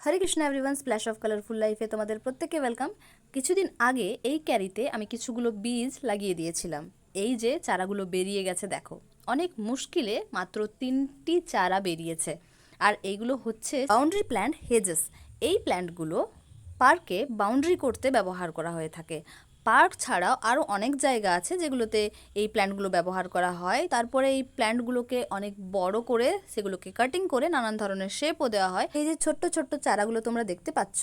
Hare Krishna everyone, splash of colourful লাইফে তোমাদের প্রত্যেককে ওয়েলকাম। কিছুদিন আগে এই ক্যারিতে আমি কিছুগুলো বীজ লাগিয়ে দিয়েছিলাম। এই যে চারাগুলো বেরিয়ে গেছে দেখো, অনেক মুশকিলে মাত্র 3টি চারা বেরিয়েছে। আর এইগুলো হচ্ছে বাউন্ডারি প্ল্যান্ট হেজেস। এই প্ল্যান্টগুলো পার্কে বাউন্ডারি করতে ব্যবহার করা হয়ে থাকে। পার্ক ছাড়াও আরও অনেক জায়গা আছে যেগুলোতে এই প্ল্যান্টগুলো ব্যবহার করা হয়। তারপরে এই প্ল্যান্টগুলোকে অনেক বড় করে সেগুলোকে কাটিং করে নানান ধরনের শেপও দেওয়া হয়। এই যে ছোট্ট ছোট্ট চারাগুলো তোমরা দেখতে পাচ্ছ,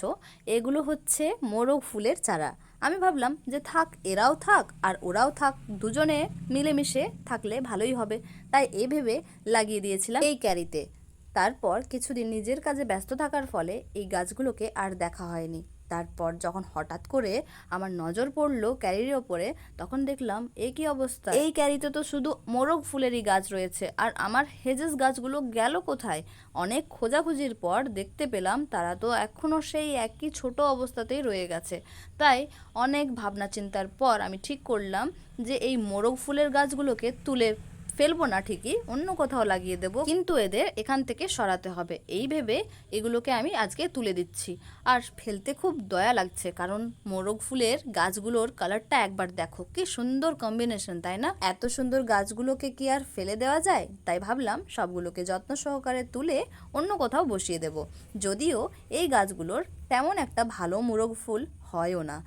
এগুলো হচ্ছে মোরগ ফুলের চারা। আমি ভাবলাম যে থাক, এরাও থাক আর ওরাও থাক, দুজনে মিলেমিশে থাকলে ভালোই হবে। তাই এই ভেবে লাগিয়ে দিয়েছিলাম এই ক্যারিতে। তারপর কিছুদিন নিজের কাজে ব্যস্ত থাকার ফলে এই গাছগুলোকে আর দেখা হয়নি। তারপর যখন হঠাৎ করে আমার নজর পড়লো ক্যারির ওপরে, তখন দেখলাম এ কি অবস্থা, এই ক্যারিতে তো শুধু মোরগ ফুলেরই গাছ রয়েছে, আর আমার হেজেস গাছগুলো গেল কোথায়? অনেক খোঁজাখুঁজির পর দেখতে পেলাম তারা তো এখনও সেই একই ছোট অবস্থাতেই রয়ে গেছে। তাই অনেক ভাবনা চিন্তার পর আমি ঠিক করলাম যে এই মোরগ ফুলের গাছগুলোকে তুলে ফেলবো না, ঠিকই অন্য কোথাও লাগিয়ে দেবো, কিন্তু এদের এখান থেকে সরাতে হবে। এই ভেবে এগুলোকে আমি আজকে তুলে দিচ্ছি। আর ফেলতে খুব দয়া লাগছে, কারণ মোরগ ফুলের গাছগুলোর কালারটা একবার দেখো, কি সুন্দর কম্বিনেশন, তাই না? এত সুন্দর গাছগুলোকে কি আর ফেলে দেওয়া যায়? তাই ভাবলাম সবগুলোকে যত্ন সহকারে তুলে অন্য কোথাও বসিয়ে দেব। যদিও এই গাছগুলোর তেমন একটা ভালো মোরগ ফুল হয়ও না।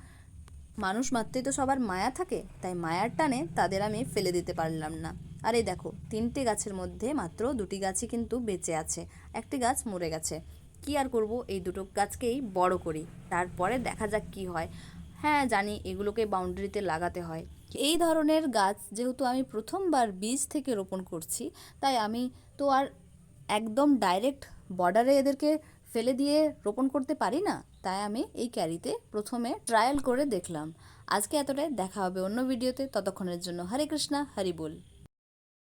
মানুষ মাত্রই তো সবার মায়া থাকে, তাই মায়ার টানে তাদের আমি ফেলে দিতে পারলাম না। আর এই দেখো, 3টে গাছের মধ্যে মাত্র 2টি গাছই কিন্তু বেঁচে আছে, একটি গাছ মরে গেছে। কি আর করব, এই দুটো গাছকেই বড় করি, তারপরে দেখা যাক কি হয়। হ্যাঁ জানি এগুলোকে বাউন্ডারিতে লাগাতে হয়। এই ধরনের গাছ যেহেতু আমি প্রথমবার বীজ থেকে রোপণ করছি, তাই আমি তো আর একদম ডাইরেক্ট বর্ডারে এদেরকে ফেলে দিয়ে রোপণ করতে পারি না। তাই আমি এই ক্যারিতে প্রথমে ট্রায়াল করে দেখলাম। আজকে এতটাই, দেখা হবে অন্য ভিডিওতে। ততক্ষণের জন্য হরে কৃষ্ণা, হরি বল।